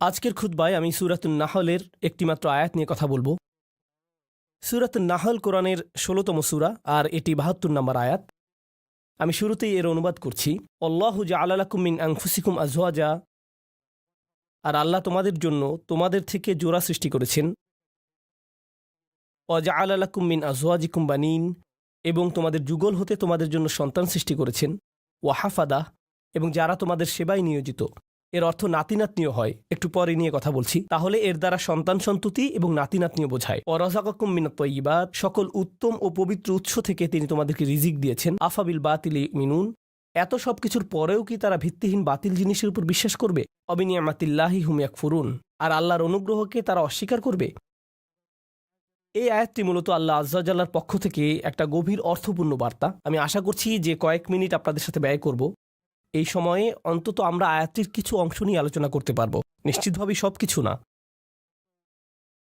আজকের খুতবায় আমি সূরাতুন নাহলের একটিমাত্র আয়াত নিয়ে কথা বলবো। সূরাতুন নাহল কোরআনের ১৬তম সূরা, আর এটি ৭২ নম্বর আয়াত। আমি শুরুতেই এর অনুবাদ করছি। আল্লাহু জাআলা লাকুম মিন আনফুসিকুম আজওয়াজা, আর আল্লাহ তোমাদের জন্য তোমাদের থেকে জোড়া সৃষ্টি করেছেন। ওয়া জাআলা লাকুম মিন আজওয়াজিকুম বানিন, এবং তোমাদের যুগল হতে তোমাদের জন্য সন্তান সৃষ্টি করেছেন। ওয়া হাফাদা, এবং যারা তোমাদের সেবায় নিয়োজিত। এর অর্থ নাতি নাতনিও হয়, একটু পরে নিয়ে কথা বলছি। তাহলে এর দ্বারা সন্তান সন্ততি এবং নাতি নাতনিও বোঝায়। ওয়ারাযাকাকুম মিনাত তাইয়্যিবাত, সকল উত্তম ও পবিত্র উৎস থেকে তিনি তোমাদেরকে রিজিক দিয়েছেন। আফাবিল বাতিলি মিনুন, এত সব কিছুর পরেও কি তারা ভিত্তিহীন বাতিল জিনিসের উপর বিশ্বাস করবে? অবিনিয়ামাতিল্লাহি হুম ইয়াকফুরুন, আর আল্লাহর অনুগ্রহকে তারা অস্বীকার করবে। এই আয়াতটি মূলত আল্লাহ আযজা ওয়া জাল্লার পক্ষ থেকে একটা গভীর অর্থপূর্ণ বার্তা। আমি আশা করছি যে কয়েক মিনিট আপনাদের সাথে ব্যয় করব। এই সময়ে অন্তত আমরা আয়াতটির কিছু অংশ নিয়ে আলোচনা করতে পারবো, নিশ্চিতভাবেই সব কিছু না।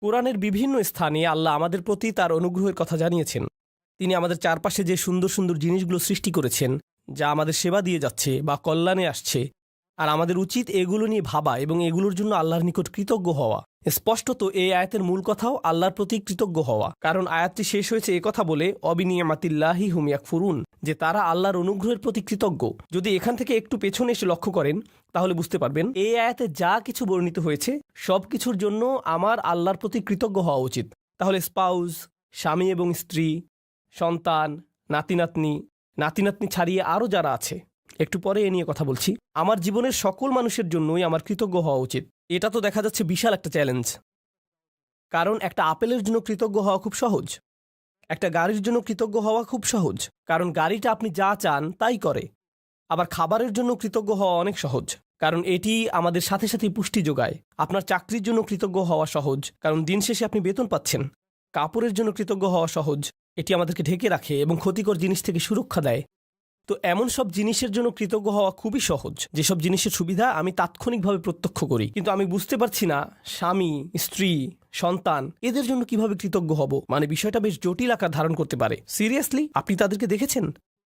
কোরআনের বিভিন্ন স্থানে আল্লাহ আমাদের প্রতি তার অনুগ্রহের কথা জানিয়েছেন। তিনি আমাদের চারপাশে যে সুন্দর সুন্দর জিনিসগুলো সৃষ্টি করেছেন, যা আমাদের সেবা দিয়ে যাচ্ছে বা কল্যাণে আসছে, আর আমাদের উচিত এগুলো নিয়ে ভাবা এবং এগুলোর জন্য আল্লাহর নিকট কৃতজ্ঞ হওয়া। স্পষ্টত এই আয়াতের মূল কথাও আল্লাহর প্রতি কৃতজ্ঞ হওয়া, কারণ আয়াতটি শেষ হয়েছে কথা বলে অবিনিয়ামাতিল্লাহি হুম ইয়াকফুরুন, যে তারা আল্লাহর অনুগ্রহের প্রতি কৃতজ্ঞ। যদি এখান থেকে একটু পেছনে এসে লক্ষ্য করেন তাহলে বুঝতে পারবেন এই আয়াতে যা কিছু বর্ণিত হয়েছে সব কিছুর জন্য আমার আল্লাহর প্রতি কৃতজ্ঞ হওয়া উচিত। তাহলে স্পাউস, স্বামী এবং স্ত্রী, সন্তান, নাতি নাতনি, নাতি নাতনি ছাড়িয়ে আরও যারা আছে, একটু পরে এ নিয়ে কথা বলছি, আমার জীবনের সকল মানুষের জন্যই আমার কৃতজ্ঞ হওয়া উচিত। এটা তো দেখা যাচ্ছে বিশাল একটা চ্যালেঞ্জ, কারণ একটা আপেলের জন্য কৃতজ্ঞ হওয়া খুব সহজ, একটা গাড়ির জন্য কৃতজ্ঞ হওয়া খুব সহজ, কারণ গাড়িটা আপনি যা চান তাই করে। আবার খাবারের জন্য কৃতজ্ঞ হওয়া অনেক সহজ, কারণ এটি আমাদের সাথে সাথে পুষ্টি যোগায়। আপনার চাকরির জন্য কৃতজ্ঞ হওয়া সহজ, কারণ দিন শেষে আপনি বেতন পাচ্ছেন। কাপড়ের জন্য কৃতজ্ঞ হওয়া সহজ, এটি আমাদেরকে ঢেকে রাখে এবং ক্ষতিকর জিনিস থেকে সুরক্ষা দেয়। তো এমন সব জিনিসের জন্য কৃতজ্ঞ হওয়া খুবই সহজ, যেসব জিনিসের সুবিধা আমি তাৎক্ষণিকভাবে প্রত্যক্ষ করি, কিন্তু আমি বুঝতে পারছি না স্বামী, স্ত্রী, সন্তান এদের জন্য কিভাবে কৃতজ্ঞ হব। মানে বিষয়টা বেশ জটিল আকার ধারণ করতে পারে। সিরিয়াসলি, আপনি তাদেরকে দেখেছেন?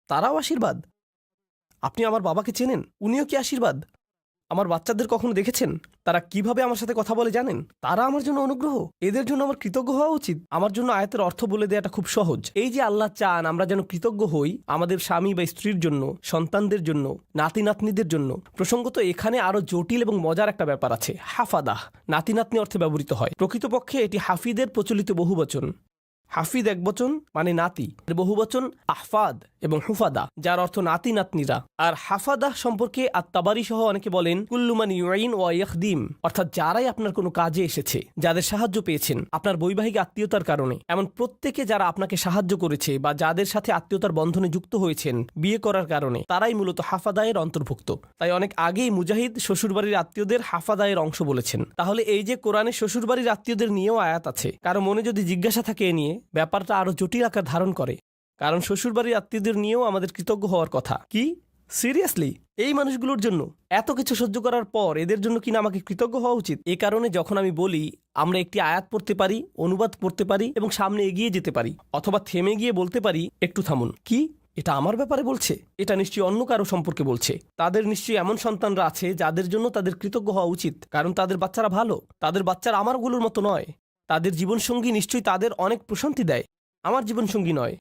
তারাও আশীর্বাদ। আপনি আমার বাবাকে চেনেন, উনিও কি আশীর্বাদ? আমার বাচ্চাদের কখনো দেখেছেন? তারা কিভাবে আমার সাথে কথা বলে জানেন? তারা আমার জন্য অনুগ্রহ। এদের জন্য আমার কৃতজ্ঞ হওয়া উচিত। আমার জন্য আয়াতের অর্থ বলে দেওয়াটা খুব সহজ। এই যে আল্লাহ চান আমরা যেন কৃতজ্ঞ হই আমাদের স্বামী বা স্ত্রীর জন্য, সন্তানদের জন্য, নাতি নাতনিদের জন্য। প্রসঙ্গত এখানে আরো জটিল এবং মজার একটা ব্যাপার আছে। হাফাদাহ নাতি নাতনি অর্থে ব্যবহৃত হয়। প্রকৃতপক্ষে এটি হাফিদের প্রচলিত বহুবচন। হাফিদ একবচন মানে নাতি, বহুবচন আহফাদ এবং হুফাদা, যার অর্থ নাতি নাতনিরা। আর হাফাদাহ সম্পর্কে আত-তাবারি সহ অনেকে বলেন কুল্লু মান ইউইন ওয়া ইয়াখদিম, অর্থাৎ যারাই আপনার কোনো কাজে এসেছে, যাদের সাহায্য পেয়েছেন আপনার বৈবাহিক আত্মীয়তার কারণে, এমন প্রত্যেকে যারা আপনাকে সাহায্য করেছে বা যাদের সাথে আত্মীয়তার বন্ধনে যুক্ত হয়েছেন বিয়ে করার কারণে, তারাই মূলত হাফাদায়ের অন্তর্ভুক্ত। তাই অনেক আগেই মুজাহিদ শ্বশুরবাড়ির আত্মীয়দের হাফাদায়ের অংশ বলেছেন। তাহলে এই যে কোরআনে শ্বশুরবাড়ির আত্মীয়দের নিয়েও আয়াত আছে, কারো মনে যদি জিজ্ঞাসা থাকে এ নিয়ে, ব্যাপারটা আরো জটিল আকার ধারণ করে, কারণ শ্বশুরবাড়ির আত্মীয়দের নিয়েও আমাদের কৃতজ্ঞ হওয়ার কথা। কি সিরিয়াসলি? এই মানুষগুলোর জন্য এত কিছু সহ্য করার পর এদের জন্য কিনা আমাকে কৃতজ্ঞ হওয়া উচিত? এই কারণে যখন আমি বলি আমরা একটি আয়াত পড়তে পারি, অনুবাদ পড়তে পারি এবং সামনে এগিয়ে যেতে পারি, অথবা থেমে গিয়ে বলতে পারি একটু থামুন, কি এটা আমার ব্যাপারে বলছে? এটা নিশ্চয়ই অন্য কারো সম্পর্কে বলছে। তাদের নিশ্চয়ই এমন সন্তানরা আছে যাদের জন্য তাদের কৃতজ্ঞ হওয়া উচিত, কারণ তাদের বাচ্চারা ভালো। তাদের বাচ্চারা আমারগুলোর মতো নয়। তাদের জীবনসঙ্গী নিশ্চয়ই তাদের অনেক প্রশান্তি দেয়, আমার জীবনসঙ্গী নয়।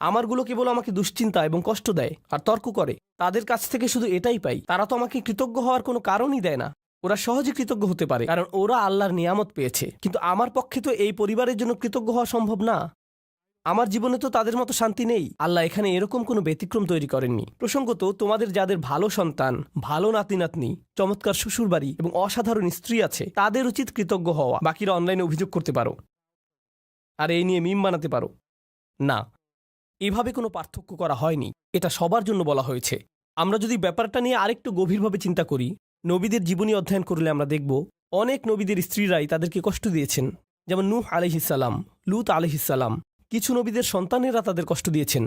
আমারগুলো কেবল আমাকে দুশ্চিন্তা এবং কষ্ট দেয় আর তর্ক করে। তাদের কাছ থেকে শুধু এটাই পাই। তারা তো আমাকে কৃতজ্ঞ হওয়ার কোনো কারণই দেয় না। ওরা সহজে কৃতজ্ঞ হতে পারে কারণ ওরা আল্লাহর নিয়ামত পেয়েছে, কিন্তু আমার পক্ষে তো এই পরিবারের জন্য কৃতজ্ঞ হওয়া সম্ভব না। আমার জীবনে তো তাদের মতো শান্তি নেই। আল্লাহ এখানে এরকম কোনো ব্যতিক্রম তৈরি করেননি। প্রসঙ্গত তোমাদের যাদের ভালো সন্তান, ভালো নাতি নাতনি, চমৎকার শ্বশুরবাড়ি এবং অসাধারণ স্ত্রী আছে, তাদের উচিত কৃতজ্ঞ হওয়া। বাকিরা অনলাইনে অভিযোগ করতে পারো আর এই নিয়ে মিম বানাতে পারো। না, এভাবে কোনো পার্থক্য করা হয়নি। এটা সবার জন্য বলা হয়েছে। আমরা যদি ব্যাপারটা নিয়ে আরেকটু গভীরভাবে চিন্তা করি, নবীদের জীবনী অধ্যয়ন করলে আমরা দেখব অনেক নবীদের স্ত্রীরাই তাদেরকে কষ্ট দিয়েছেন। যেমন নূহ আলাইহিসসালাম, লূত আলাইহিসসালাম। কিছু নবীদের সন্তানেরা তাদের কষ্ট দিয়েছেন,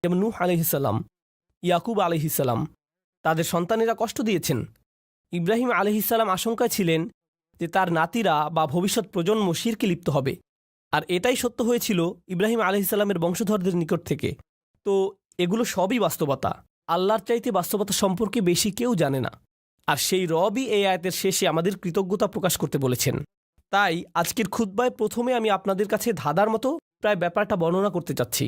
যেমন নূহ আলাইহিসসালাম, ইয়াকুব আলাইহিসসালাম, তাদের সন্তানেরা কষ্ট দিয়েছেন। ইব্রাহিম আলাইহিসসালাম আশঙ্কায় ছিলেন যে তার নাতিরা বা ভবিষ্যৎ প্রজন্ম শিরকে লিপ্ত হবে, আর এটাই সত্য হয়েছিল ইব্রাহিম আলাইহিসসালামের বংশধরদের নিকট থেকে। তো এগুলো সবই বাস্তবতা। আল্লাহর চাইতে বাস্তবতা সম্পর্কে বেশি কেউ জানে না। আর সেই রবই এই আয়াতের শেষে আমাদের কৃতজ্ঞতা প্রকাশ করতে বলেছেন। তাই আজকের খুতবায় প্রথমে আমি আপনাদের কাছে ধাঁধার মতো প্রায় ব্যাপারটা বর্ণনা করতে চাচ্ছি,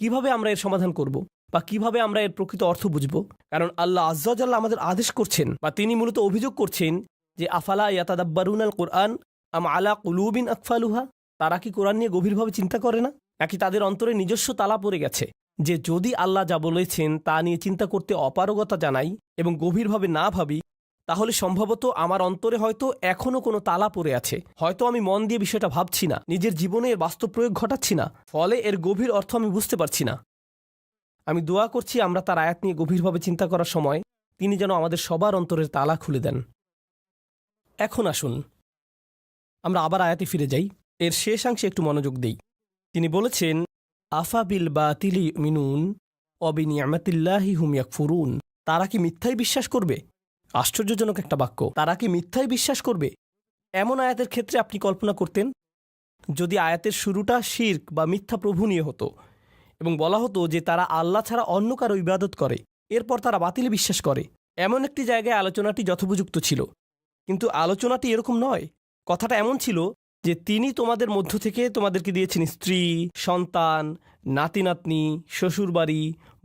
কিভাবে আমরা এর সমাধান করব বা কিভাবে আমরা এর প্রকৃত অর্থ বুঝব। কারণ আল্লাহ আজ্জা ওয়া জাল্লা আমাদের আদেশ করছেন বা তিনি মূলত অভিযোগ করছেন যে আফালা ইয়াতাদাব্বারুন আল কোরআন আম আলা কুলুবিন আকফালুহা, তারা কি কোরআন নিয়ে গভীরভাবে চিন্তা করে না, নাকি তাদের অন্তরে নিজস্ব তালা পড়ে গেছে যে যদি আল্লাহ যা বলেছেন তা নিয়ে চিন্তা করতে অপারগতা জানাই এবং গভীরভাবে না ভাবি, তাহলে সম্ভবত আমার অন্তরে হয়তো এখনও কোনো তালা পড়ে আছে, হয়তো আমি মন দিয়ে বিষয়টা ভাবছি না, নিজের জীবনে এর বাস্তব প্রয়োগ ঘটাচ্ছি না, ফলে এর গভীর অর্থ আমি বুঝতে পারছি না। আমি দোয়া করছি আমরা তার আয়াত নিয়ে গভীরভাবে চিন্তা করার সময় তিনি যেন আমাদের সবার অন্তরের তালা খুলে দেন। এখন আসুন আমরা আবার আয়াতে ফিরে যাই, এর শেষাংশে একটু মনোযোগ দেই। তিনি বলেছেন আফা বিল বাতিলি মিনুন অবিনিয়ামাতিল্লাহি হুম ইয়াকফুরুন, তারা কি মিথ্যায় বিশ্বাস করবে? আশ্চর্যজনক একটা বাক্য, তারা কি মিথ্যায় বিশ্বাস করবে? এমন আয়াতের ক্ষেত্রে আপনি কল্পনা করতেন যদি আয়াতের শুরুটা শিরক বা মিথ্যা প্রভু নিয়ে হতো এবং বলা হতো যে তারা আল্লাহ ছাড়া অন্য কারো ইবাদত করে, এরপর তারা বাতিলে বিশ্বাস করে, এমন একটি জায়গায় আলোচনাটি যথোপযুক্ত ছিল। কিন্তু আলোচনাটি এরকম নয়। কথাটা এমন ছিল যে তিনি তোমাদের মধ্য থেকে তোমাদেরকে দিয়েছেন স্ত্রী, সন্তান, নাতি নাতনি, শ্বশুরবাড়ি,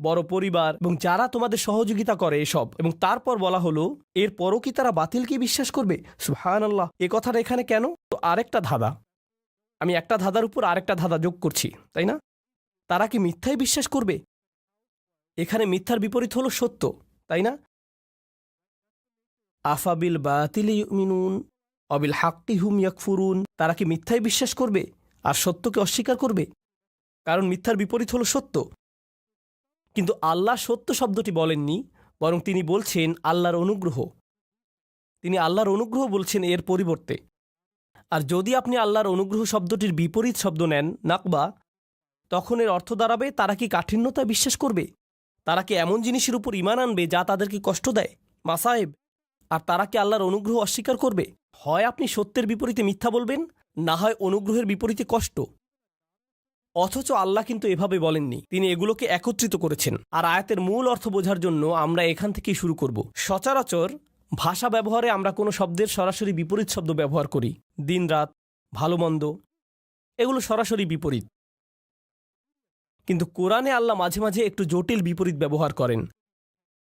বড় পরিবার এবং যারা তোমাদের সহযোগিতা করে এসব, এবং তারপর বলা হলো এরপরও কি তারা বাতিলকে বিশ্বাস করবে? সুবহানাল্লাহ, এ কথাটা এখানে কেন? তো আরেকটা ধাঁধা, আমি একটা ধাঁধার উপর আরেকটা ধাঁধা যোগ করছি, তাই না? তারা কি মিথ্যায় বিশ্বাস করবে? এখানে মিথ্যার বিপরীত হলো সত্য, তাই না? আফাবিল বাতিলি ইউমিনুন অবিল হাক্কি হুম ইয়াকফুরুন, তারা কি মিথ্যায় বিশ্বাস করবে আর সত্যকে অস্বীকার করবে? কারণ মিথ্যার বিপরীত হলো সত্য। কিন্তু আল্লাহ সত্য শব্দটি বলেননি, বরং তিনি বলছেন আল্লাহর অনুগ্রহ। তিনি আল্লাহর অনুগ্রহ বলছেন এর পরিবর্তে। আর যদি আপনি আল্লাহর অনুগ্রহ শব্দটির বিপরীত শব্দ নেন নাকবা, তখন এর অর্থ দাঁড়াবে তারা কি কাঠিন্যতায় বিশ্বাস করবে? তারা কি এমন জিনিসের উপর ঈমান আনবে যা তাদেরকে কষ্ট দেয়, মাসায়েব? আর তারা কি আল্লাহর অনুগ্রহ অস্বীকার করবে? হয় আপনি সত্যের বিপরীতে মিথ্যা বলবেন, না হয় অনুগ্রহের বিপরীতে কষ্ট। অথচ আল্লাহ কিন্তু এভাবে বলেননি, তিনি এগুলোকে একত্রিত করেছেন। আর আয়াতের মূল অর্থ বোঝার জন্য আমরা এখান থেকেই শুরু করব। সচরাচর ভাষা ব্যবহারে আমরা কোনো শব্দের সরাসরি বিপরীত শব্দ ব্যবহার করি, দিন রাত, ভালো মন্দ, এগুলো সরাসরি বিপরীত। কিন্তু কোরআনে আল্লাহ মাঝে মাঝে একটু জটিল বিপরীত ব্যবহার করেন।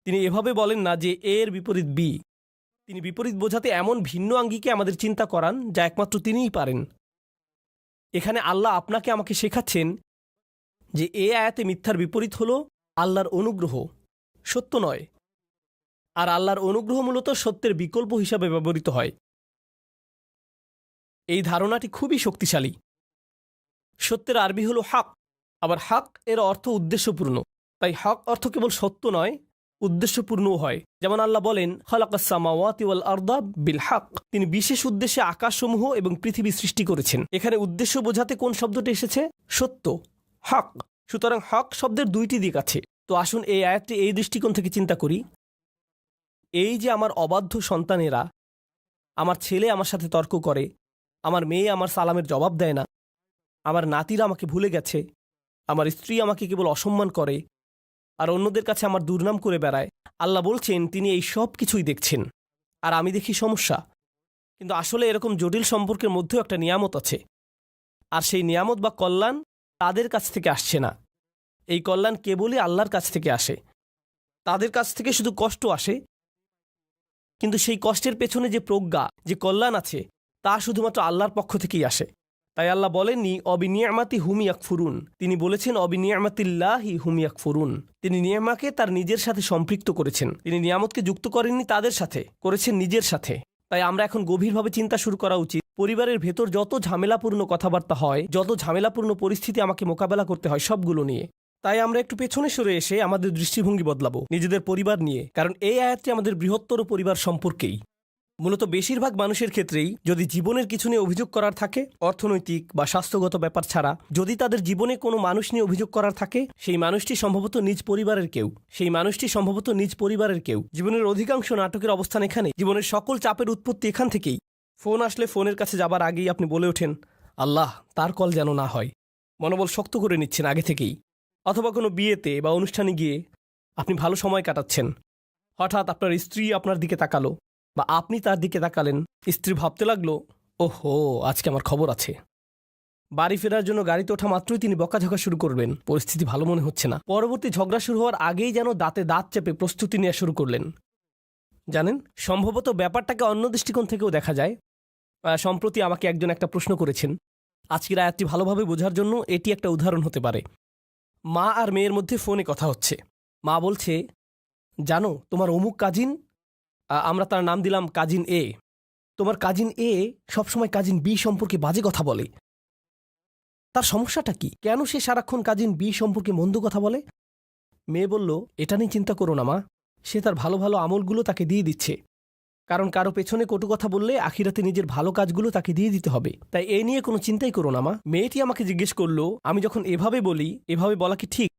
তিনি এভাবে বলেন না যে এর বিপরীত বি, তিনি বিপরীত বোঝাতে এমন ভিন্ন আঙ্গিকে আমাদের চিন্তা করান যা একমাত্র তিনিই পারেন। এখানে আল্লাহ আপনাকে আমাকে শেখাচ্ছেন যে এ আয়াতে মিথ্যার বিপরীত হলো আল্লাহর অনুগ্রহ, সত্য নয়। আর আল্লাহর অনুগ্রহ মূলত সত্যের বিকল্প হিসাবে ব্যবহৃত হয়। এই ধারণাটি খুবই শক্তিশালী। সত্যের আরবি হলো হক, আবার হক এর অর্থ উদ্দেশ্যপূর্ণ। তাই হক অর্থ কেবল সত্য নয়, উদ্দেশ্যপূর্ণও হয়। যেমন আল্লাহ বলেন খালাকাস সামাওয়াতি ওয়াল আরদা বিল হক, তিনি বিশেষ উদ্দেশ্যে আকাশসমূহ এবং পৃথিবী সৃষ্টি করেছেন। এখানে উদ্দেশ্য বোঝাতে কোন শব্দটি এসেছে? সত্য, হক। সুতরাং হক শব্দের দুইটি দিক আছে। তো আসুন এই আয়াতটি এই দৃষ্টিকোণ থেকে চিন্তা করি। এই যে আমার অবাধ্য সন্তানেরা, আমার ছেলে আমার সাথে তর্ক করে, আমার মেয়ে আমার সালামের জবাব দেয় না, আমার নাতিরা আমাকে ভুলে গেছে, আমার স্ত্রী আমাকে কেবল অসম্মান করে, আর অন্যদের কাছে আমার দুর্নাম করে বেড়ায়। আল্লাহ বলছেন তিনি এই সব কিছুই দেখছেন, আর আমি দেখি সমস্যা। কিন্তু আসলে এরকম জটিল সম্পর্কের মধ্যেও একটা নিয়ামত আছে, আর সেই নিয়ামত বা কল্যাণ তাদের কাছ থেকে আসছে না। এই কল্যাণ কেবলই আল্লাহর কাছ থেকে আসে। তাদের কাছ থেকে শুধু কষ্ট আসে, কিন্তু সেই কষ্টের পেছনে যে প্রজ্ঞা, যে কল্যাণ আছে, তা শুধুমাত্র আল্লাহর পক্ষ থেকেই আসে। তাই আল্লাহ বলেননি অবিনিয়ামাতি হুম ইয়াকফুরুন, তিনি বলেছেন অবিনিয়ামাতিল্লাহি হুম ইয়াকফুরুন। তিনি নিয়ামাকে তার নিজের সাথে সম্পৃক্ত করেছেন। তিনি নিয়ামতকে যুক্ত করেননি তাদের সাথে, করেছেন নিজের সাথে। তাই আমরা এখন গভীরভাবে চিন্তা শুরু করা উচিত। পরিবারের ভেতর যত ঝামেলাপূর্ণ কথাবার্তা হয়, যত ঝামেলাপূর্ণ পরিস্থিতি আমাকে মোকাবেলা করতে হয়, সবগুলো নিয়ে। তাই আমরা একটু পেছনে সরে এসে আমাদের দৃষ্টিভঙ্গি বদলাবো নিজেদের পরিবার নিয়ে। কারণ এই আয়াতটি আমাদের বৃহত্তর পরিবার সম্পর্কেই। মূলত বেশিরভাগ মানুষের ক্ষেত্রেই যদি জীবনের কিছু নিয়ে অভিযোগ করার থাকে, অর্থনৈতিক বা স্বাস্থ্যগত ব্যাপার ছাড়া যদি তাদের জীবনে কোনো মানুষ নিয়ে অভিযোগ করার থাকে, সেই মানুষটি সম্ভবত নিজ পরিবারের কেউ। জীবনের অধিকাংশ নাটকের অবস্থান এখানে। জীবনের সকল চাপের উৎপত্তি এখান থেকেই। ফোন আসলে ফোনের কাছে যাবার আগেই আপনি বলে ওঠেন আল্লাহ তার কল যেন না হয়, মনোবল শক্ত করে নিচ্ছেন আগে থেকেই। অথবা কোনো বিয়েতে বা অনুষ্ঠানে গিয়ে আপনি ভালো সময় কাটাচ্ছেন, হঠাৎ আপনার স্ত্রী আপনার দিকে তাকালো, বা আপনি তার দিকে তাকালেন। স্ত্রী ভাবতে লাগলো, ওহো, আজকে আমার খবর আছে। বাড়ি ফেরার জন্য গাড়িতে ওঠা মাত্রই তিনি বকাঝকা শুরু করবেন। পরিস্থিতি ভালো মনে হচ্ছে না। পরবর্তী ঝগড়া শুরু হওয়ার আগেই যেন দাঁতে দাঁত চেপে প্রস্তুতি নেওয়া শুরু করলেন। জানেন, সম্ভবত ব্যাপারটাকে অন্য দৃষ্টিকোণ থেকেও দেখা যায়। সম্প্রতি আমাকে একজন একটা প্রশ্ন করেছেন। আজকের আয়াতটি ভালোভাবে বোঝার জন্য এটি একটা উদাহরণ হতে পারে। মা আর মেয়ের মধ্যে ফোনে কথা হচ্ছে। মা বলছে, জানো তোমার অমুক কাজিন, আমরা তার নাম দিলাম কাজিন এ, তোমার কাজিন এ সবসময় কাজিন বি সম্পর্কে বাজে কথা বলে। তার সমস্যাটা কি? কেন সে সারাক্ষণ কাজিন বি সম্পর্কে মন্দ কথা বলে? মেয়ে বলল, এটা নিয়ে চিন্তা করো না মা, সে তার ভালো ভালো আমলগুলো তাকে দিয়ে দিচ্ছে। কারণ কারো পেছনে কটু কথা বললে আখিরাতে নিজের ভালো কাজগুলো তাকে দিয়ে দিতে হবে। তাই এ নিয়ে কোনো চিন্তাই করো না মা। মেয়েটি আমাকে জিজ্ঞেস করলো, আমি যখন এভাবে বলি, এভাবে বলা কি ঠিক?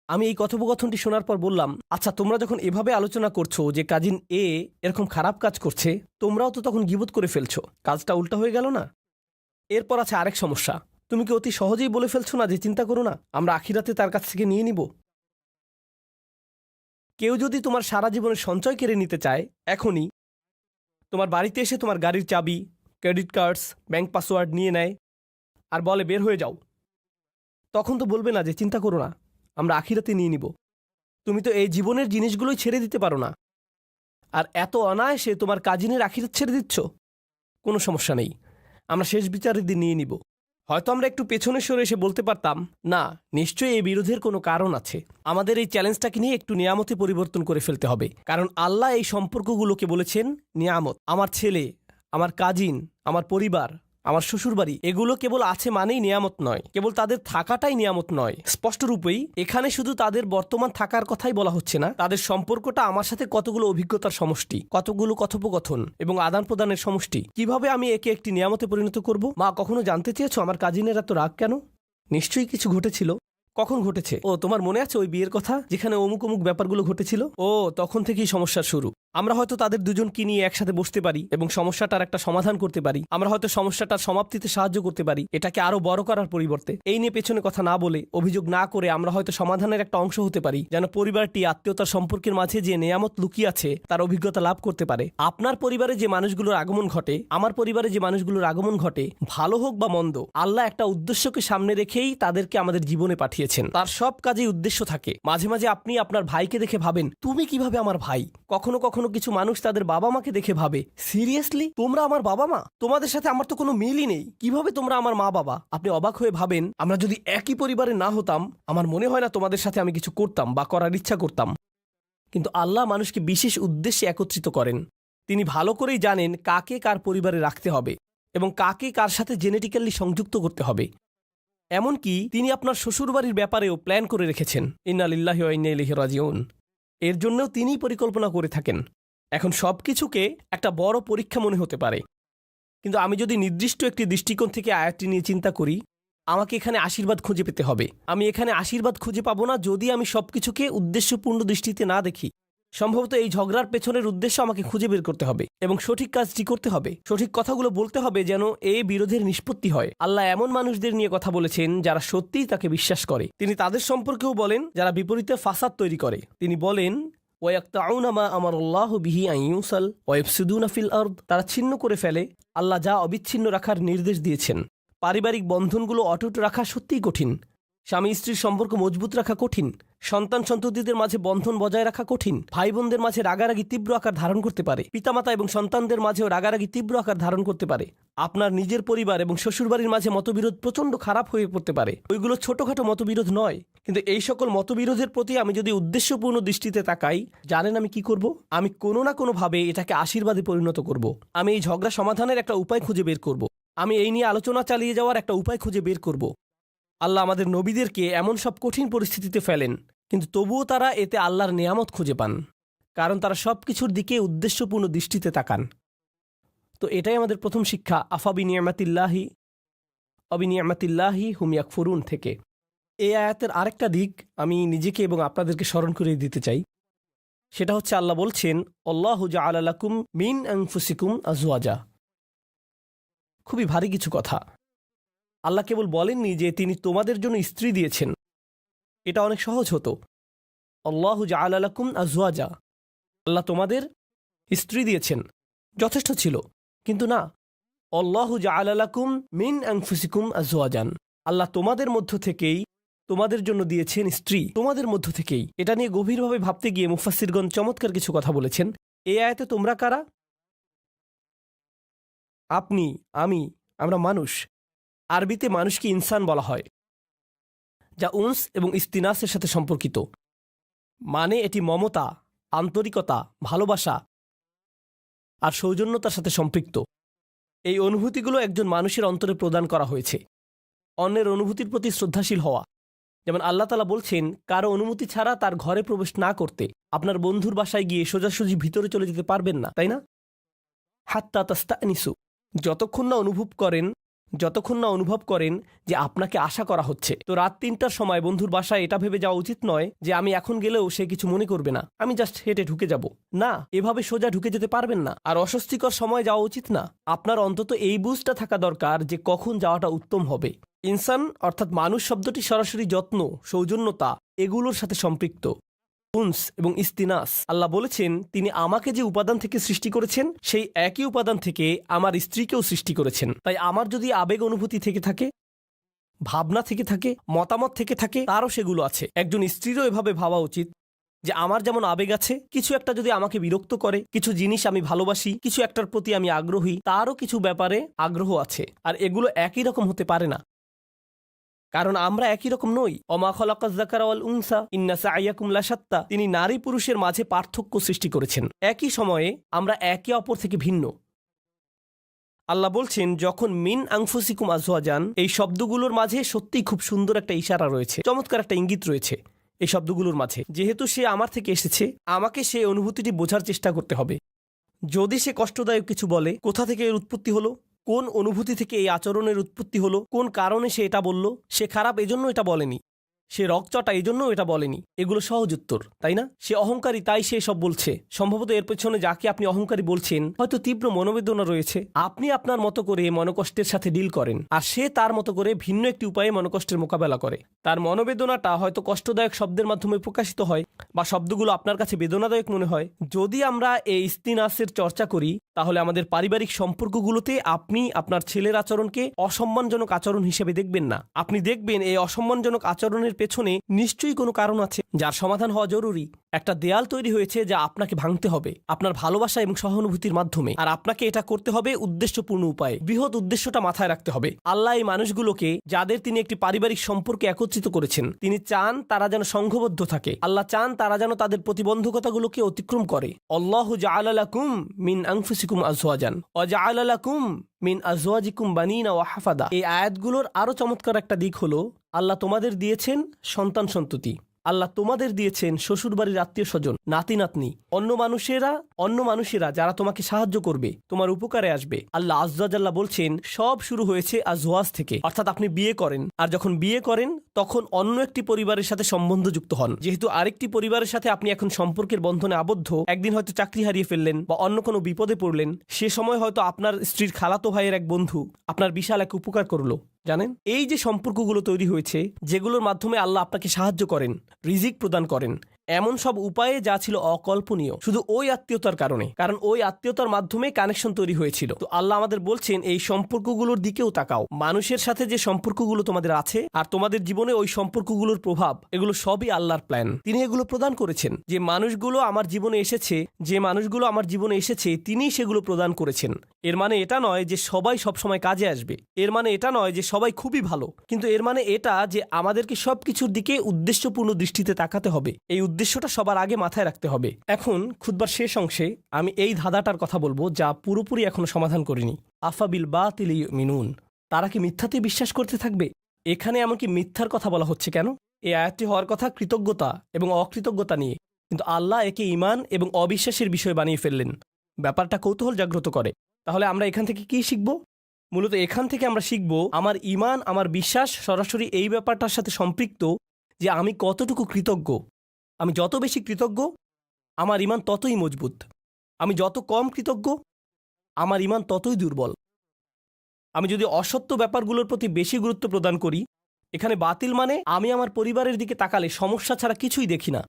আমি এই কথোপকথনটি শোনার পর বললাম, আচ্ছা, তোমরা যখন এভাবে আলোচনা করছো যে কাজিন এ এরকম খারাপ কাজ করছে, তোমরাও তো তখন গীবত করে ফেলছো। কাজটা উল্টা হয়ে গেল না? এরপর আছে আরেক সমস্যা। তুমি কি অতি সহজেই বলে ফেলছো না যে চিন্তা করো না, আমরা আখিরাতে তার কাছ থেকে নিয়ে নিব? কেউ যদি তোমার সারা জীবনের সঞ্চয় কেড়ে নিতে চায়, এখনই তোমার বাড়িতে এসে তোমার গাড়ির চাবি, ক্রেডিট কার্ডস, ব্যাংক পাসওয়ার্ড নিয়ে নেয় আর বলে বের হয়ে যাও, তখন তো বলবে না যে চিন্তা করো না, আমরা আখিরাতে নিয়ে নিব। তুমি তো এই জীবনের জিনিসগুলোই ছেড়ে দিতে পারো না, আর এত অনায়াসে তোমার কাজিনের আখিরাত ছেড়ে দিচ্ছ। কোনো সমস্যা নেই, আমরা শেষ বিচারের দিন নিয়ে নিব। হয়তো আমরা একটু পেছনে সরে এসে বলতে পারতাম, না, নিশ্চয়ই এই বিরোধের কোনো কারণ আছে। আমাদের এই চ্যালেঞ্জটাকে নিয়ে একটু নিয়ামতে পরিবর্তন করে ফেলতে হবে। কারণ আল্লাহ এই সম্পর্কগুলোকে বলেছেন নিয়ামত। আমার ছেলে, আমার কাজিন, আমার পরিবার, আমার শ্বশুরবাড়ি, এগুলো কেবল আছে মানেই নিয়ামত নয়, কেবল তাদের থাকাটাই নিয়ামত নয়। স্পষ্টরূপেই এখানে শুধু তাদের বর্তমান থাকার কথাই বলা হচ্ছে না, তাদের সম্পর্কটা আমার সাথে কতগুলো অভিজ্ঞতার সমষ্টি, কতগুলো কথোপকথন এবং আদান প্রদানের সমষ্টি। কিভাবে আমি একে একটি নিয়ামতে পরিণত করব? মা, কখনো জানতে চেয়েছো আমার কাজিনের এত রাগ কেন? নিশ্চয়ই কিছু ঘটেছিল। কখন ঘটেছে? ও, তোমার মনে আছে ওই বিয়ের কথা, যেখানে অমুক অমুক ব্যাপারগুলো ঘটেছিল? ও, তখন থেকেই সমস্যার শুরু। আমরা হয়তো তাদের দুজনকে নিয়ে একসাথে বসতে পারি এবং সমস্যাটার একটা সমাধান করতে পারি। আমরা হয়তো সমস্যাটার সমাপ্তিতে সাহায্য করতে পারি, এটাকে আরো বড় করার পরিবর্তে। এই নিয়ে পেছনে কথা না বলে, অভিযোগ না করে আমরা হয়তো সমাধানের একটা অংশ হতে পারি, যেন পরিবারটি আত্মীয়তার সম্পর্কের মাঝে যে নেয়ামত লুকিয়ে আছে তার অভিজ্ঞতা লাভ করতে পারে। আপনার পরিবারে যে মানুষগুলোর আগমন ঘটে, আমার পরিবারে যে মানুষগুলোর আগমন ঘটে, ভালো হোক বা মন্দ, আল্লাহ একটা উদ্দেশ্যকে সামনে রেখেই তাদেরকে আমাদের জীবনে পাঠিয়েছেন। তার সব কাজেই উদ্দেশ্য থাকে। মাঝে মাঝে আপনি আপনার ভাইকে দেখে ভাবেন, তুমি কিভাবে আমার ভাই? কখনো কখনো কিছু মানুষ তাদের বাবা মাকে দেখে ভাবে, সিরিয়াসলি তোমরা আমার বাবা মা? তোমাদের সাথে আমার তো কোনো মিলই নেই, কিভাবে তোমরা আমার মা বাবা? আপনি অবাক হয়ে ভাবেন, আমরা যদি একই পরিবারে না হতাম, আমার মনে হয় না তোমাদের সাথে আমি কিছু করতাম বা করার ইচ্ছা করতাম। কিন্তু আল্লাহ মানুষকে বিশেষ উদ্দেশ্যে একত্রিত করেন। তিনি ভালো করেই জানেন কাকে কার পরিবারে রাখতে হবে এবং কাকে কার সাথে জেনেটিক্যালি সংযুক্ত করতে হবে। এমনকি তিনি আপনার শ্বশুরবাড়ির ব্যাপারেও প্ল্যান করে রেখেছেন। ইন্না লিল্লাহি ওয়া ইন্না ইলাইহি রাজিউন। এর জন্যও তিনিই পরিকল্পনা করে থাকেন। এখন সব কিছুকে একটা বড় পরীক্ষা মনে হতে পারে, কিন্তু আমি যদি নির্দিষ্ট একটি দৃষ্টিকোণ থেকে আয়াতটি নিয়ে চিন্তা করি, আমাকে এখানে আশীর্বাদ খুঁজে পেতে হবে। আমি এখানে আশীর্বাদ খুঁজে পাবো না যদি আমি সবকিছুকে উদ্দেশ্যপূর্ণ দৃষ্টিতে না দেখি। সম্ভবত এই ঝগড়ার পেছনের উদ্দেশ্য আমাকে খুঁজে বের করতে হবে এবং সঠিক কাজটি করতে হবে, সঠিক কথাগুলো বলতে হবে, যেন এই বিরোধের নিষ্পত্তি হয়। আল্লাহ এমন মানুষদের নিয়ে কথা বলেছেন যারা সত্যিই তাকে বিশ্বাস করে। তিনি তাদের সম্পর্কেও বলেন যারা বিপরীতে ফাসাদ তৈরি করে। তিনি বলেন, ওয়ায়াকতাউনা মা আমারাল্লাহু বিহি আন ইউসাল ওয়া ইফসিদুনা ফিল আরদ। তারা ছিন্ন করে ফেলে আল্লাহ যা অবিচ্ছিন্ন রাখার নির্দেশ দিয়েছেন। পারিবারিক বন্ধনগুলো অটুট রাখা সত্যিই কঠিন। স্বামী স্ত্রীর সম্পর্ক মজবুত রাখা কঠিন। সন্তান সন্ততিদের মাঝে বন্ধন বজায় রাখা কঠিন। ভাই বোনদের মাঝে রাগারাগি তীব্র আকার ধারণ করতে পারে। পিতামাতা এবং সন্তানদের মাঝেও রাগারাগি তীব্র আকার ধারণ করতে পারে। আপনার নিজের পরিবার এবং শ্বশুরবাড়ির মাঝে মতবিরোধ প্রচণ্ড খারাপ হয়ে পড়তে পারে। ওইগুলো ছোটখাটো মতবিরোধ নয়, কিন্তু এই সকল মতবিরোধের প্রতি আমি যদি উদ্দেশ্যপূর্ণ দৃষ্টিতে তাকাই, জানেন আমি কি করব? আমি কোনো না কোনোভাবে এটাকে আশীর্বাদে পরিণত করব। আমি এই ঝগড়া সমাধানের একটা উপায় খুঁজে বের করব। আমি এই নিয়ে আলোচনা চালিয়ে যাওয়ার একটা উপায় খুঁজে বের করব। আল্লাহ আমাদের নবীদেরকে এমন সব কঠিন পরিস্থিতিতে ফেলেন, কিন্তু তবুও তারা এতে আল্লাহর নেয়ামত খুঁজে পান, কারণ তারা সব কিছুর দিকে উদ্দেশ্যপূর্ণ দৃষ্টিতে তাকান। তো এটাই আমাদের প্রথম শিক্ষা, আবিনিয়ামাতিল্লাহি হুম ইয়াকফুরুন থেকে। এই আয়াতের আরেকটা দিক আমি নিজেকে এবং আপনাদেরকে স্মরণ করিয়ে দিতে চাই। সেটা হচ্ছে আল্লাহ বলছেন, আল্লাহু জাআলা লাকুম মিন আনফুসিকুম আজওয়াজা। খুবই ভারী কিছু কথা। আল্লাহ কেবল বলেননি যে তিনি তোমাদের জন্য স্ত্রী দিয়েছেন। এটা অনেক সহজ হতো। আল্লাহু জাআলা লাকুম আজওয়াজা, আল্লাহ তোমাদের স্ত্রী দিয়েছেন। যথেষ্ট ছিল। কিন্তু না, আল্লাহু জাআলা লাকুম মিন আনফুসিকুম আজওয়াজান, আল্লাহ তোমাদের মধ্য থেকেই তোমাদের জন্য দিয়েছেন স্ত্রী, তোমাদের মধ্য থেকেই। এটা নিয়ে গভীরভাবে ভাবতে গিয়ে মুফাসসিরগণ চমৎকার কিছু কথা বলেছেন। এই আয়াতে তোমরা কারা? আপনি, আমি, আমরা মানুষ। আরবিতে মানুষকে ইনসান বলা হয়, যা উনস এবং ইস্তিনাসের সাথে সম্পর্কিত। মানে এটি মমতা, আন্তরিকতা, ভালোবাসা আর সৌজন্যতার সাথে সম্পৃক্ত। এই অনুভূতিগুলো একজন মানুষের অন্তরে প্রদান করা হয়েছে। অন্যের অনুভূতির প্রতি শ্রদ্ধাশীল হওয়া, যেমন আল্লাহ তাআলা বলছেন কারো অনুমতি ছাড়া তার ঘরে প্রবেশ না করতে। আপনার বন্ধুর বাসায় গিয়ে সোজাসুজি ভিতরে চলে যেতে পারবেন না, তাই না? হাত্তা তাস্তানিসু, যতক্ষণ না অনুভব করেন যে আপনাকে আশা করা হচ্ছে। তো রাত ৩টার সময় বন্ধুর বাসায় এটা ভেবে যাওয়া উচিত নয় যে আমি এখন গেলেও সে কিছু মনে করবে না, আমি জাস্ট হেঁটে ঢুকে যাব। না, এভাবে সোজা ঢুকে যেতে পারবেন না। আর অস্বস্তিকর সময় যাওয়া উচিত না। আপনার অন্তত এই বুঝটা থাকা দরকার যে কখন যাওয়াটা উত্তম হবে। ইনসান অর্থাৎ মানুষ শব্দটি সরাসরি যত্ন, সৌজন্যতা এগুলোর সাথে সম্পৃক্ত। উনস এবং ইস্তিনাস, আল্লাহ বলেছেন তিনি আমাকে যে উপাদান থেকে সৃষ্টি করেছেন সেই একই উপাদান থেকে আমার স্ত্রীকেও সৃষ্টি করেছেন। তাই আমার যদি আবেগ অনুভূতি থেকে থাকে, ভাবনা থেকে থাকে, মতামত থেকে থাকে, তারও সেগুলো আছে। একজন স্ত্রীরও এভাবে ভাবা উচিত যে আমার যেমন আবেগ আছে, কিছু একটা যদি আমাকে বিরক্ত করে, কিছু জিনিস আমি ভালোবাসি, কিছু একটার প্রতি আমি আগ্রহী, তারও কিছু ব্যাপারে আগ্রহ আছে। আর এগুলো একই রকম হতে পারে না, কারণ আমরা একই রকম নই। ওমা খালাকাজ যাকারা ওয়াল উনসা ইন্না সা'য়াকুম লাশাত্তা, তিনি নারী পুরুষের মাঝে পার্থক্য সৃষ্টি করেছেন। একই সময়ে আমরা একে অপর থেকে ভিন্ন। আল্লাহ বলছেন যখন মিন আনফুসিকুম আজওয়াজান, এই শব্দগুলোর মাঝে সত্যিই খুব সুন্দর একটা ইশারা রয়েছে, চমৎকার একটা ইঙ্গিত রয়েছে এই শব্দগুলোর মাঝে। যেহেতু সে আমার থেকে এসেছে, আমাকে সেই অনুভূতিটি বোঝার চেষ্টা করতে হবে। যদি সে কষ্টদায়ক কিছু বলে, কোথা থেকে এর উৎপত্তি হলো, কোন অনুভূতি থেকে এই আচরণের উৎপত্তি হলো, কোন কারণে সে এটা বলল, সে খারাপ এজন্য এটা বলেনি, সে রকচটা এজন্য এটা বলেনি, এগুলো সহজ উত্তর, তাই না? সে অহংকারী তাই সে সব বলছে। সম্ভবত এর পেছনে যাকে আপনি অহংকারী বলছেন হয়তো তীব্র মনোবেদনা রয়েছে। আপনি আপনার মতো করে মনোকষ্টের সাথে ডিল করেন, আর সে তার মতো করে ভিন্ন একটি উপায়ে মনোকষ্টের মোকাবেলা করে। তার মনোবেদনাটা হয়তো কষ্টদায়ক শব্দের মাধ্যমে প্রকাশিত হয়, বা শব্দগুলো আপনার কাছে বেদনাদায়ক মনে হয়। যদি আমরা এই ইস্তিনাসের চর্চা করি, তাহলে আমাদের পারিবারিক সম্পর্কগুলোতে আপনি আপনার ছেলের আচরণকে অসম্মানজনক আচরণ হিসেবে দেখবেন না। আপনি দেখবেন এই অসম্মানজনক আচরণের পেছনে নিশ্চয়ই কোনো কারণ আছে যার সমাধান হওয়া জরুরি। একটা দেয়াল তৈরি হয়েছে যা আপনাকে ভাঙতে হবে আপনার ভালোবাসা এবং সহানুভূতির মাধ্যমে, আর আপনাকে এটা করতে হবে উদ্দেশ্যপূর্ণ উপায়ে। বৃহৎ উদ্দেশ্যটা মাথায় রাখতে হবে। আল্লাহ এই মানুষগুলোকে, যাদের তিনি একটি পারিবারিক সম্পর্কে একত্রিত করেছেন, তিনি চান তারা যেন সংঘবদ্ধ থাকে। আল্লাহ চান তারা যেন তাদের প্রতিবন্ধকতাগুলোকে অতিক্রম করে। আল্লাহু জাআলা লাকুম মিন আনফুসিকুম আজওয়াজান ওয়া জাআলা লাকুম মিন আজওয়াজিকুম বানিনা ওয়া হাফাদা। এই আয়াতগুলোর আরো চমৎকার একটা দিক হলো আল্লাহ তোমাদের দিয়েছেন সন্তান সন্ততি, আল্লাহ তোমাদের দিয়েছেন শ্বশুরবাড়ির আত্মীয় স্বজন, নাতি নাতনি, অন্য মানুষেরা যারা তোমাকে সাহায্য করবে, তোমার উপকারে আসবে। আল্লাহ আযজা ওয়া জাল্লা বলছেন সব শুরু হয়েছে আজওয়াজ থেকে, অর্থাৎ আপনি বিয়ে করেন, আর যখন বিয়ে করেন তখন অন্য একটি পরিবারের সাথে সম্বন্ধ যুক্ত হন। যেহেতু আরেকটি পরিবারের সাথে আপনি এখন সম্পর্কের বন্ধনে আবদ্ধ, একদিন হয়তো চাকরি হারিয়ে ফেললেন বা অন্য কোনো বিপদে পড়লেন, সে সময় হয়তো আপনার স্ত্রীর খালাতো ভাইয়ের এক বন্ধু আপনার বিশাল এক উপকার করলো। জানেন, এই যে সম্পর্কগুলো তৈরি হয়েছে, যেগুলোর মাধ্যমে আল্লাহ আপনাকে সাহায্য করেন, রিজিক প্রদান করেন, এমন সব উপায়ে যা ছিল অকল্পনীয় শুধু ওই আত্মীয়তার কারণে, কারণ ওই আত্মীয়তার মাধ্যমে কানেকশন তৈরি হয়েছিল। তো আল্লাহ আমাদের বলছেন এই সম্পর্কগুলোর দিকেও তাকাও। মানুষের সাথে যে সম্পর্কগুলো তোমাদের আছে আর তোমাদের জীবনে ওই সম্পর্কগুলোর প্রভাব, এগুলো সবই আল্লাহর প্ল্যান। তিনি এগুলো প্রদান করেছেন। যে মানুষগুলো আমার জীবনে এসেছে তিনিই সেগুলো প্রদান করেছেন। এর মানে এটা নয় যে সবাই সবসময় কাজে আসবে, এর মানে এটা নয় যে সবাই খুবই ভালো, কিন্তু এর মানে এটা যে আমাদেরকে সবকিছুর দিকে উদ্দেশ্যপূর্ণ দৃষ্টিতে তাকাতে হবে। এই উদ্দেশ্যটা সবার আগে মাথায় রাখতে হবে। এখন খুতবার শেষ অংশে আমি এই ধাঁধাটার কথা বলবো যা পুরোপুরি এখনো সমাধান করিনি। আফাবিল বাতিলি ইউমিনুন, তারা কি মিথ্যাতে বিশ্বাস করতে থাকবে? এখানে এমনকি মিথ্যার কথা বলা হচ্ছে কেন? এই আয়াতটি হওয়ার কথা কৃতজ্ঞতা এবং অকৃতজ্ঞতা নিয়ে, কিন্তু আল্লাহ একে ঈমান এবং অবিশ্বাসের বিষয় বানিয়ে ফেললেন। ব্যাপারটা কৌতূহল জাগ্রত করে। তাহলে আমরা এখান থেকে কি শিখব? মূলত এখান থেকে আমরা শিখব আমার ঈমান, আমার বিশ্বাস সরাসরি এই ব্যাপারটার সাথে সম্পৃক্ত যে আমি কতটুকু কৃতজ্ঞ। আমি যত বেশি কৃতজ্ঞ আমার ঈমান ততই মজবুত। আমি যত কম কৃতজ্ঞ আমার ঈমান ততই দুর্বল। আমি যদি অসত্য ব্যাপারগুলোর প্রতি বেশি গুরুত্ব প্রদান করি, এখানে বাতিল মানে আমি আমার পরিবারের দিকে তাকালে সমস্যা ছাড়া কিছুই দেখি না।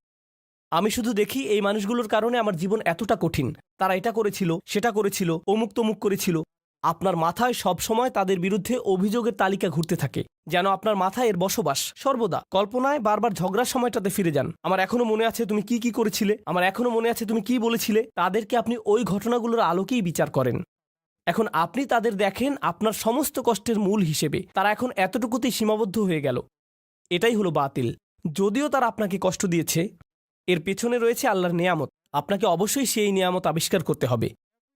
আমি শুধু দেখি এই মানুষগুলোর কারণে আমার জীবন এতটা কঠিন, তারা এটা করেছিল, সেটা করেছিল, অমুক তমুক করেছিল। আপনার মাথায় সবসময় তাদের বিরুদ্ধে অভিযোগের তালিকা ঘুরতে থাকে, যেন আপনার মাথায় এর বসবাস সর্বদা। কল্পনায় বারবার ঝগড়ার সময়টাতে ফিরে যান। আমার এখনো মনে আছে তুমি কি কি করেছিলে, আমার এখনো মনে আছে তুমি কি বলেছিলে। তাদেরকে আপনি ওই ঘটনাগুলোর আলোকেই বিচার করেন। এখন আপনি তাদের দেখেন আপনার সমস্ত কষ্টের মূল হিসেবে। তারা এখন এতটুকুতেই সীমাবদ্ধ হয়ে গেল। এটাই হলো বাতিল। যদিও তারা আপনাকে কষ্ট দিয়েছে, এর পেছনে রয়েছে আল্লাহর নেয়ামত। আপনাকে অবশ্যই সেই নেয়ামত আবিষ্কার করতে হবে।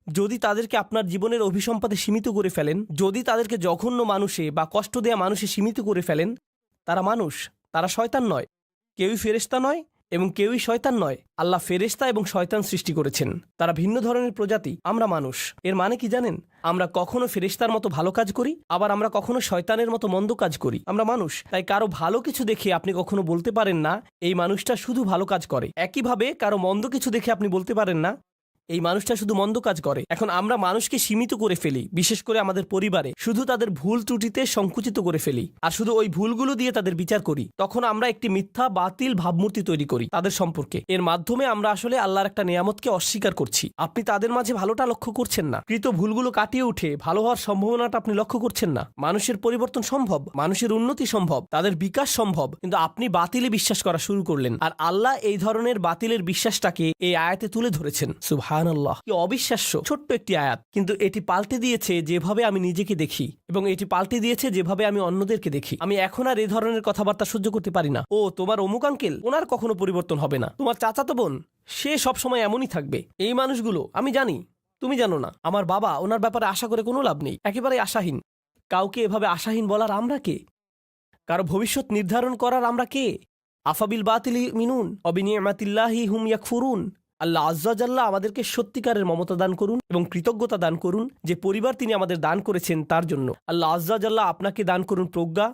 যদি তাদেরকে আপনার জীবনের অভিসম্পাদে সীমিত করে ফেলেন, যদি তাদেরকে জঘন্য মানুষে বা কষ্ট দেয়া মানুষে সীমিত করে ফেলেন, তারা মানুষ, তারা শয়তান নয়। কেউই ফেরেশতা নয় এবং কেউই শয়তান নয়। আল্লাহ ফেরেশতা এবং শয়তান সৃষ্টি করেছেন, তারা ভিন্ন ধরনের প্রজাতি। আমরা মানুষ। এর মানে কি জানেন? আমরা কখনো ফেরেশতার মতো ভালো কাজ করি, আবার আমরা কখনো শয়তানের মতো মন্দ কাজ করি। আমরা মানুষ। তাই কারো ভালো কিছু দেখে আপনি কখনো বলতে পারেন না এই মানুষটা শুধু ভালো কাজ করে। একইভাবে কারো মন্দ কিছু দেখে আপনি বলতে পারেন না এই মানুষটা শুধু মন্দ কাজ করে। এখন আমরা মানুষকে সীমিত করে ফেলি, বিশেষ করে আমাদের পরিবারে। শুধু তাদের ভুল ত্রুটিতে সংকুচিত করে ফেলি, আর শুধু ওই ভুলগুলো দিয়ে তাদের বিচার করি। তখন আমরা একটি মিথ্যা বাতিল ভাবমূর্তি তৈরি করি তাদের সম্পর্কে। এর মাধ্যমে আমরা আসলে আল্লাহর একটা নিয়ামতকে অস্বীকার করছি। আপনি তাদের মাঝে ভালোটা লক্ষ্য করছেন না। কৃত ভুলগুলো কাটিয়ে উঠে ভালো হওয়ার সম্ভাবনাটা আপনি লক্ষ্য করছেন না। মানুষের পরিবর্তন সম্ভব, মানুষের উন্নতি সম্ভব, তাদের বিকাশ সম্ভব, কিন্তু আপনি বাতিলে বিশ্বাস করা শুরু করলেন। আর আল্লাহ এই ধরনের বাতিলের বিশ্বাসটাকে এই আয়াতে তুলে ধরেছেন। সুবহানাল্লাহ, কি অবিশ্বাস্য ছোট্ট একটি আয়াত, কিন্তু এটি পাল্টে দিয়েছে যেভাবে আমি নিজেকে দেখি, এবং এটি পাল্টে দিয়েছে যেভাবে আমি অন্যদেরকে দেখি। আমি এখন আর এই ধরনের কথাবার্তা সহ্য করতে পারি না। ও তোমার অমুক আঙ্কেল, ওনার কখনো পরিবর্তন হবে না। তোমার চাচাতো বোন, সে সবসময় এমনই থাকবে। এই মানুষগুলো আমি জানি, তুমি জানো না। আমার বাবা, ওনার ব্যাপারে আশা করে কোনো লাভ নেই, একেবারে আশাহীন। কাউকে এভাবে আশাহীন বলার আমরা কে? কারো ভবিষ্যৎ নির্ধারণ করার আমরা কে? আফাবিল বাতিলি মিনুন অবিনিয়ামাতিল্লাহি হুম ইয়াকফুরুন। আল্লাহ আজ্জা জাল্লাহ আমাদেরকে সত্যিকারের মমতা দান করুন এবং কৃতজ্ঞতা দান করুন যে পরিবার তিনি আমাদের দান করেছেন তার জন্য। আল্লাহ আজ্জা জাল্লাহ আপনাকে দান করুন প্রজ্ঞা,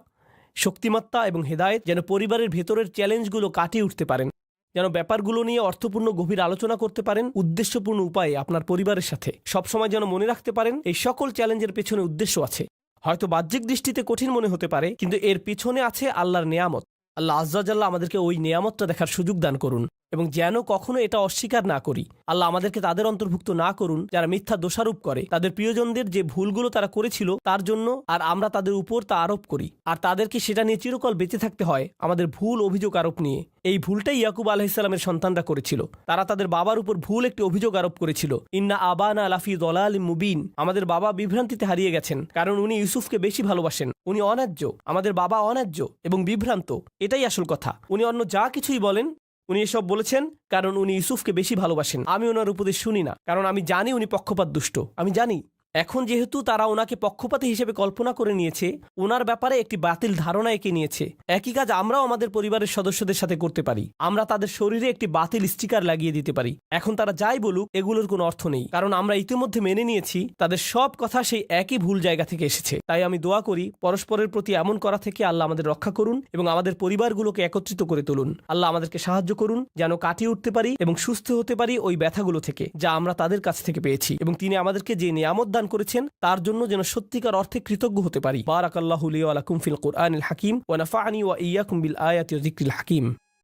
শক্তিমত্তা এবং হেদায়েত, যেন পরিবারের ভেতরের চ্যালেঞ্জগুলো কাটিয়ে উঠতে পারেন, যেন ব্যাপারগুলো নিয়ে অর্থপূর্ণ গভীর আলোচনা করতে পারেন উদ্দেশ্যপূর্ণ উপায়ে আপনার পরিবারের সাথে। সবসময় যেন মনে রাখতে পারেন এই সকল চ্যালেঞ্জের পেছনে উদ্দেশ্য আছে। হয়তো বাহ্যিক দৃষ্টিতে কঠিন মনে হতে পারে, কিন্তু এর পিছনে আছে আল্লাহর নেয়ামত। আল্লাহ আজ্জা জাল্লাহ আমাদেরকে ওই নেয়ামতটা দেখার সুযোগ দান করুন এবং যেন কখনো এটা অস্বীকার না করি। আল্লাহ আমাদেরকে তাদের অন্তর্ভুক্ত না করুন যারা মিথ্যা দোষারোপ করে তাদের প্রিয়জনদের যে ভুলগুলো তারা করেছিল তার জন্য, আর আমরা তাদের উপর তা আরোপ করি, আর তাদেরকে সেটা নিয়ে চিরকাল বেঁচে থাকতে হয় আমাদের ভুল অভিযোগ আরোপ নিয়ে। এই ভুলটাই ইয়াকুব আলাইহিসসালামের সন্তানরা করেছিল। তারা তাদের বাবার উপর ভুল একটি অভিযোগ আরোপ করেছিল, ইন্না আবানা লাফি দলালিম মুবিন। আমাদের বাবা বিভ্রান্তিতে হারিয়ে গেছেন, কারণ উনি ইউসুফকে বেশি ভালোবাসেন। উনি অন্যায্য, আমাদের বাবা অন্যায্য এবং বিভ্রান্ত, এটাই আসল কথা। উনি অন্য যা কিছুই বলেন, উনি এসব বলেছেন কারণ উনি ইউসুফকে বেশি ভালোবাসেন। আমি ওনার উপদেশ শুনি না, কারণ আমি জানি উনি পক্ষপাত দুষ্ট। আমি জানি। এখন যেহেতু তারা ওনাকে পক্ষপাতী হিসেবে কল্পনা করে নিয়েছে, ওনার ব্যাপারে একটি বাতিল ধারণা এঁকে নিয়েছে, একই কাজ আমরাও আমাদের পরিবারের সদস্যদের সাথে করতে পারি। আমরা তাদের শরীরে একটি বাতিল স্টিকার লাগিয়ে দিতে পারি। এখন তারা যাই বলুক এগুলোর কোনো অর্থ নেই, কারণ আমরা ইতিমধ্যে মেনে নিয়েছি তাদের সব কথা সেই একই ভুল জায়গা থেকে এসেছে। তাই আমি দোয়া করি পরস্পরের প্রতি এমন করা থেকে আল্লাহ আমাদের রক্ষা করুন এবং আমাদের পরিবারগুলোকে একত্রিত করে তুলুন। আল্লাহ আমাদেরকে সাহায্য করুন যেন কাটিয়ে উঠতে পারি এবং সুস্থ হতে পারি ওই ব্যথাগুলো থেকে যা আমরা তাদের কাছ থেকে পেয়েছি, এবং তিনি আমাদেরকে যে নিয়ামত দান করেছেন তার জন্য যেন সত্যিকার অর্থে কৃতজ্ঞ হতে পারি। বারাকাল্লাহু লি ওয়া লাকুম ফিল কুরআনিল হাকিম ওয়া নাফা'নি ওয়া ইয়্যাকুম বিল আয়াতি ওয়া যিকরিল হাকিম।